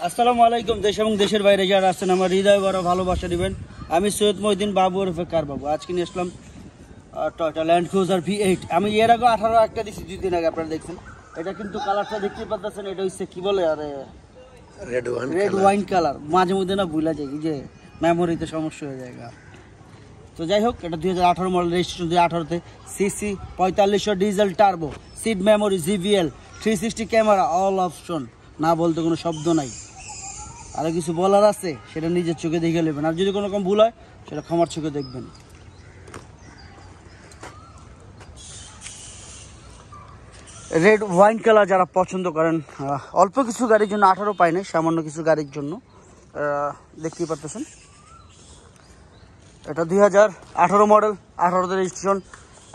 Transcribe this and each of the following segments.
আসসালামু আলাইকুম। দেশ এবং দেশের বাইরে যারা আছেন আমার হৃদয় বড় ভালোবাসা দিবেন। আমি সৈয়দ মহিউদ্দিন বাবু ওরফে কার বাবু। আজকে নিয়ে আসলাম টয়োটা ল্যান্ড ক্রুজার V8। আমি এর আগে 18 একটা দিচ্ছি 2 দিন আগে, আপনারা দেখছেন। এটা কিন্তু কালারটা দেখতে পাচ্ছেন, এটা হচ্ছে কি বলে আরে রেড ওয়াইন কালার। মাঝে মধ্যে না ভুলা যায় যে মেমোরিতে সমস্যা হয়ে যায়। তো যাই হোক, এটা 2018 মডেল, রেজিস্ট্রেশন 2018-তে। CC 4500, diesel turbo, seat memory, JBL, 360 camera, all option. না বলতে কোনো শব্দ নাই। আরও কিছু বলার আছে, সেটা নিজের চোখে দেখে নেবেন। আর যদি কোনো রকম ভুল হয় সেটা ক্ষমার চোখে দেখবেন। রেড ওয়াইন কালার যারা পছন্দ করেন, অল্প কিছু গাড়ির জন্য 18 পাই নাই, সামান্য কিছু গাড়ির জন্য দেখতেই পারতেছেন। এটা 2018 মডেল, 18-তে রেজিস্ট্রেশন।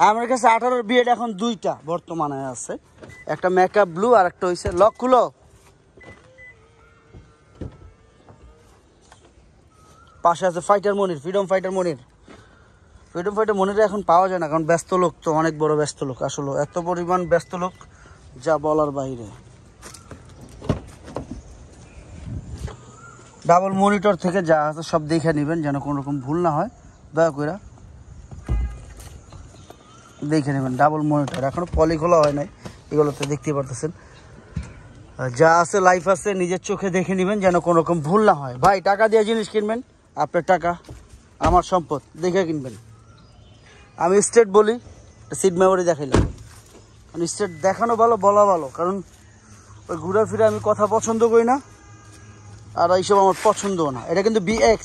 আমার কাছে 18-র V8 এখন 2টা বর্তমানে আছে, একটা মেকআপ ব্লু আর একটা হয়েছে লক খুলো। পাশে আছে ফাইটার মনির, ফ্রিডম ফাইটার মনির। ফ্রিডম ফাইটার মনির এখন পাওয়া যায় না, কারণ ব্যস্ত লোক তো, অনেক বড় ব্যস্ত লোক। আসলে এত পরিমাণ ব্যস্ত লোক যা বলার বাইরে। ডাবল মনিটর থেকে যা আছে সব দেখে নেবেন, যেন কোনো রকম ভুল না হয়। দয়া করে দেখে নেবেন। ডাবল মনিটর, এখনো পলি খোলা হয় নাই, এগুলোতে দেখতে পারতেছেন। যা আছে লাইফ আছে, নিজের চোখে দেখে নেবেন যেন কোনো রকম ভুল না হয়। ভাই, টাকা দিয়ে জিনিস কিনবেন, আপনার টাকা আমার সম্পদ, দেখে কিনবেন। আমি স্টেট বলি, সিট মেমোরি দেখাইলাম। আমি স্টেট দেখানো ভালো, বলা ভালো, কারণ ওই ঘুরে ফিরে আমি কথা পছন্দ করি না, আর এইসব আমার পছন্দও না। এটা কিন্তু BX,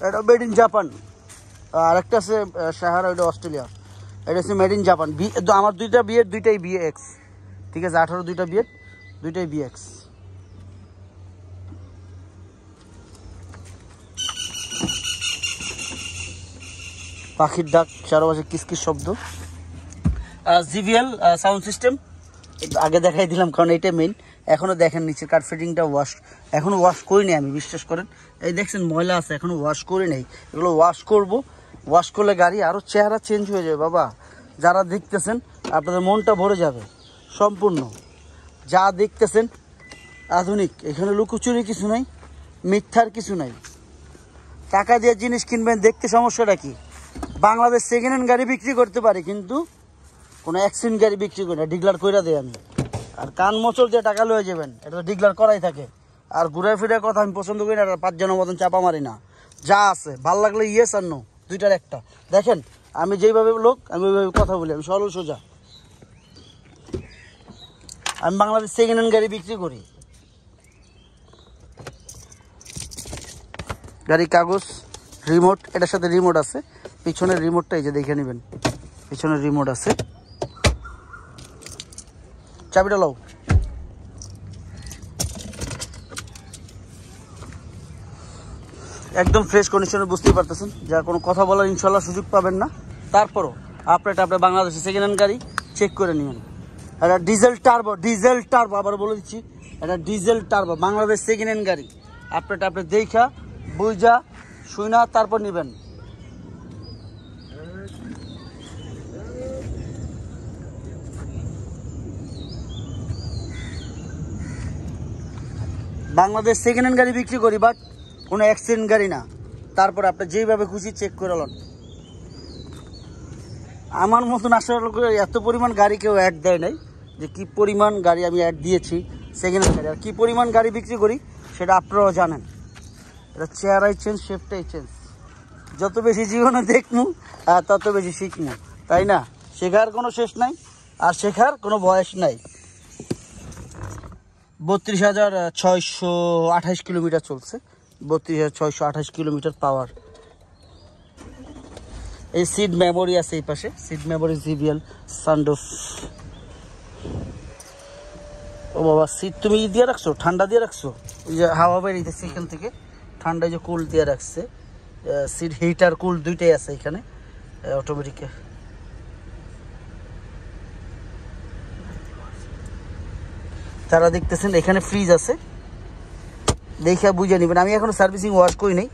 এটা মেড ইন জাপান। আর একটা আছে সাহারা, ওইটা অস্ট্রেলিয়া। এটা হচ্ছে মেড ইন জাপান। আমার 2টা B8, 2টাই BX। ঠিক আছে, 18 2টা B8, 2টাই BX। পাখির ডাক, চারপাশে কিসকিস শব্দ। JBL সাউন্ড সিস্টেম আগে দেখাই দিলাম, কারণ এইটা মেইন। এখনো দেখেন নিচে কার ফিটিংটা ওয়াশ, এখনো ওয়াশ করিনি আমি, বিশ্বাস করেন। এই দেখছেন ময়লা আছে, এখনো ওয়াশ করি নেই। এগুলো ওয়াশ করব, ওয়াশ করলে গাড়ি আরও চেহারা চেঞ্জ হয়ে যাবে। বাবা, যারা দেখতেছেন আপনাদের মনটা ভরে যাবে সম্পূর্ণ। যা দেখতেছেন আধুনিক, এখানে লুকোচুরি কিছু নাই, মিথ্যার কিছু নাই। টাকা দিয়ে জিনিস কিনবেন, দেখতে সমস্যাটা কি? বাংলাদেশ সেকেন্ড হ্যান্ড গাড়ি বিক্রি করতে পারি, কিন্তু কোনো অ্যাক্সিডেন্ট গাড়ি বিক্রি করি না, ডিগলার কইরা দেয় আমি। আর কান মোচল যে টাকা লয়ে যাবেন, এটা তো ডিগলার করাই থাকে। আর ঘুরে ফিরে কথা আমি পছন্দ করি না, 5 জনের মতন চাপা মারি না। যা আছে ভাল লাগলে ইয়েস আর নো, দুইটার একটা। দেখেন আমি যেইভাবে লোক, আমি ওইভাবে কথা বলি, আমি সরল সোজা। আমি বাংলাদেশ সেকেন্ড হ্যান্ড গাড়ি বিক্রি করি। গাড়ি কাগজ, রিমোট, এটার সাথে রিমোট আছে। পিছনের রিমোটটা এই যে দেখে নেবেন, পিছনের রিমোট আছে। চাবিটা লও। একদম ফ্রেশ কন্ডিশনে, বুঝতেই পারতেছেন। যা কোনো কথা বলার ইনশাল্লাহ সুযোগ পাবেন না। তারপরও আপনার বাংলাদেশে সেকেন্ড হ্যান্ড গাড়ি চেক করে নেবেন। এটা ডিজেল টার্বো, ডিজেল টার্বো, আবার বলে দিচ্ছি, এটা diesel turbo Bangladesh second hand গাড়ি। আপনি দেখা বুঝা শুনা তারপর নেবেন। বাংলাদেশ সেকেন্ড হ্যান্ড গাড়ি বিক্রি করি, বাট কোনো অ্যাক্সিডেন্ট গাড়ি না। তারপর আপনি যেইভাবে খুশি চেক করে লন। আমার মতন আসলে এত পরিমাণ গাড়ি কেউ অ্যাড দেয় নাই, যে কি পরিমাণ গাড়ি আমি অ্যাড দিয়েছি সেকেন্ড হ্যান্ড গাড়ি। আর কী পরিমাণ গাড়ি বিক্রি করি সেটা আপনারাও জানেন। এটা চেহারাই চেঞ্জ, শেপটাই চেঞ্জ। যত বেশি জীবনে দেখমু তত বেশি শিখমু, তাই না? শেখার কোনো শেষ নাই, আর শেখার কোনো বয়স নাই। 32,628 কিলোমিটার চলছে, 32,628 কিলোমিটার পাওয়ার। এই সিট মেমোরি আছে এই পাশে, সিট মেমোরি, JBL সানরুফ। ও বাবা, সিট তুমি দিয়ে রাখছো, ঠান্ডা দিয়ে রাখছো? ওই যে হাওয়া বেরিয়েছে এখান থেকে, ঠান্ডায় যে কুল দিয়ে রাখছে। সিট হিটার কুল দুইটাই আছে এখানে, অটোমেটিকে। তারা দেখতেছেন এখানে ফ্রিজ আছে, দেখে বুঝে নেবেন। আমি এখনো সার্ভিসিং ওয়াশ করি নাই,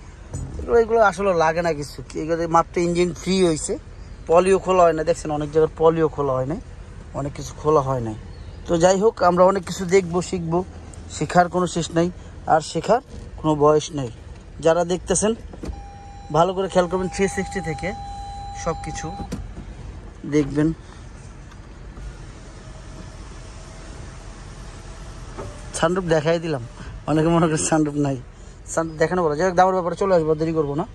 এগুলো আসলে লাগে না কিছু। এগুলো মাত্র ইঞ্জিন ফ্রি হয়েছে, পলিও খোলা হয় না। দেখছেন অনেক জায়গায় পলিও খোলা হয় না, অনেক কিছু খোলা হয় নাই। তো যাই হোক, আমরা অনেক কিছু দেখবো, শিখবো, শেখার কোনো শেষ নাই। আর শেখার কোনো বয়স নেই। যারা দেখতেছেন ভালো করে খেয়াল করবেন, 360 থেকে সব কিছু দেখবেন। সানরুফ দেখাই দিলাম, অনেকে মনে করে সানরুফ নাই, সানরুফ দেখানো বলো। যাই হোক, দামের ব্যাপারে চলে আসবো, দেরি করবো না।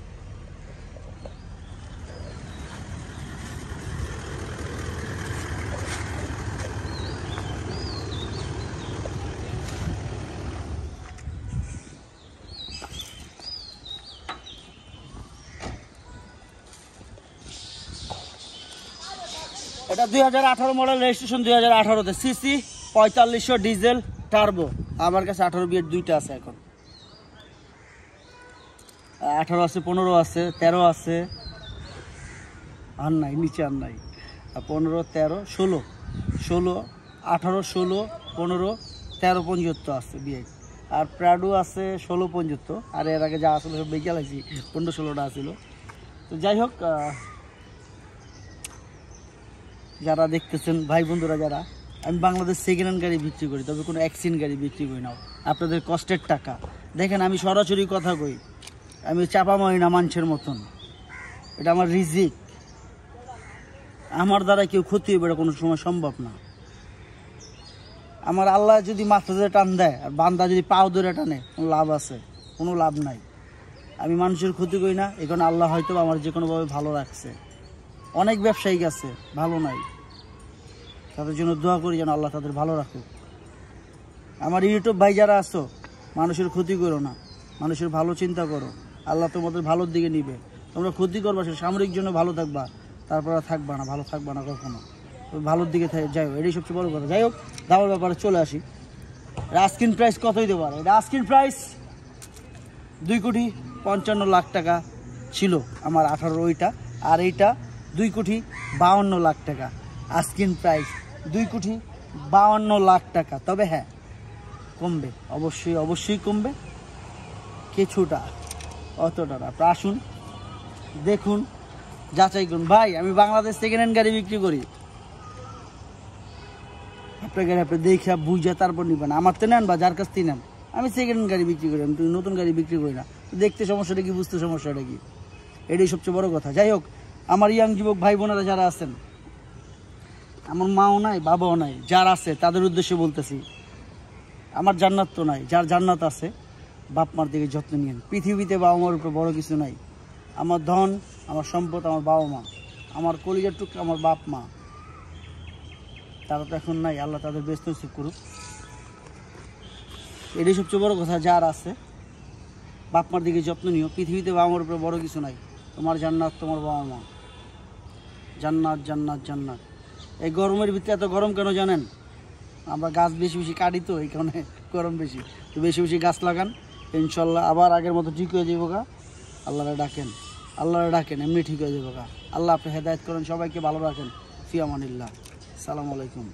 এটা 2018 মডেল, রেজিস্ট্রেশন 2018-তে, সিসি 4500, ডিজেল টার্বো। আমার কাছে 18 বিয়ের দুইটা আছে এখন, 18 আছে, 15 আছে, 13 আছে, আর নাই, নিচে আর নাই। 15, 13, 16, 18, 16, 15, 13, 75 আছে বিয়ে। আর প্রাডো আছে 16, 75। আর এর আগে যা আসলে সব বেঁকে লাগছি, 15, 16টা আসছিল। তো যাই হোক, যারা দেখতেছেন ভাই বন্ধুরা, যারা, আমি বাংলাদেশ সেকেন্ড হ্যান্ড গাড়ি বিক্রি করি, তবে কোনো অ্যাক্সিডেন্ট গাড়ি বিক্রি করি না। আপনাদের কষ্টের টাকা দেখেন, আমি সরাসরি কথা কই, আমি চাপা মারি না মানুষের মতন। এটা আমার রিজিক, আমার দ্বারা কেউ ক্ষতি হবে এটা কোনো সময় সম্ভব না। আমার আল্লাহ যদি মাথা ধরে টান দেয় আর বান্দা যদি পাও ধরে টানে, কোনো লাভ আছে? কোনো লাভ নাই। আমি মানুষের ক্ষতি করি না, এখন আল্লাহ হয়তো আমার যে কোনোভাবে ভালো রাখছে। অনেক ব্যবসায়িক আছে ভালো নাই, তাদের জন্য দোয়া করি যেন আল্লাহ তাদের ভালো রাখুক। আমার ইউটিউব ভাই যারা আছো, মানুষের ক্ষতি করো না, মানুষের ভালো চিন্তা করো, আল্লাহ তোমাদের ভালোর দিকে নিবে। তোমরা ক্ষতি করবা, সে সামরিক জন্য ভালো থাকবা, তারপর থাকবা না, ভালো থাকবা না কখনো, ভালোর দিকে যাই হোক, এটাই সবচেয়ে বড় কথা। যাই হোক, দামের ব্যাপারে চলে আসি। আস্কিং প্রাইস কত হইতে পারে? এটা আস্কিং প্রাইস 2,55,00,000 টাকা ছিল আমার 18 ওইটা, আর এইটা 2,52,00,000 টাকা। আস্কিং প্রাইস 2,52,00,000 টাকা। তবে হ্যাঁ, কমবে, অবশ্যই অবশ্যই কমবে কিছুটা, অতটা না। আপনারা আসুন, দেখুন, যাচাই করুন। ভাই, আমি বাংলাদেশ সেকেন্ড হ্যান্ড গাড়ি বিক্রি করি, আপনার গাড়ি আপনি দেখে বুঝে তারপর নিবেন। আমার তো নেন বা যার কাছ থেকে নেন, আমি সেকেন্ড হ্যান্ড গাড়ি বিক্রি করি, আমি নতুন গাড়ি বিক্রি করি না। দেখতে সমস্যাটা কি, বুঝতে সমস্যাটা কি, এটাই সবচেয়ে বড় কথা। যাই হোক, আমার ইয়াং যুবক ভাই বোনেরা যারা আছেন, আমার মাও নাই বাবাও নাই, যার আছে তাদের উদ্দেশ্যে বলতেছি, আমার জান্নাত তো নাই, যার জান্নাত আছে বাপ মার দিকে যত্ন নিয়েন। পৃথিবীতে বাবা মার উপরে বড় কিছু নাই। আমার ধন, আমার সম্পদ আমার বাবা মা, আমার কলিজার টুকরা আমার বাপ মা, তারা তো এখন নাই, আল্লাহ তাদের ব্যস্ত নসিব করুক। এটাই সবচেয়ে বড় কথা। যার আছে বাপ মার দিকে যত্ন নিও। পৃথিবীতে বাবা মার উপরে বড় কিছু নাই। তোমার জান্নাত তোমার বাবা মা, জান্নাত জান্নাত জান্নাত। এই গরমের ভিতরে এত গরম কেন জানেন? আমরা গাছ বেশি বেশি কাটি, তো এই কারণে গরম বেশি। তো বেশি বেশি গাছ লাগান, ইনশাল্লাহ আবার আগের মতো ঠিক হয়ে যাবো গা। আল্লাহরে ডাকেন, আল্লাহরে ডাকেন, এমনি ঠিক হয়ে যাবো গা। আল্লাহ আপনি হেদায়েত করেন, সবাইকে ভালো রাখেন। ফি আমানিল্লাহ, সালামু আলাইকুম।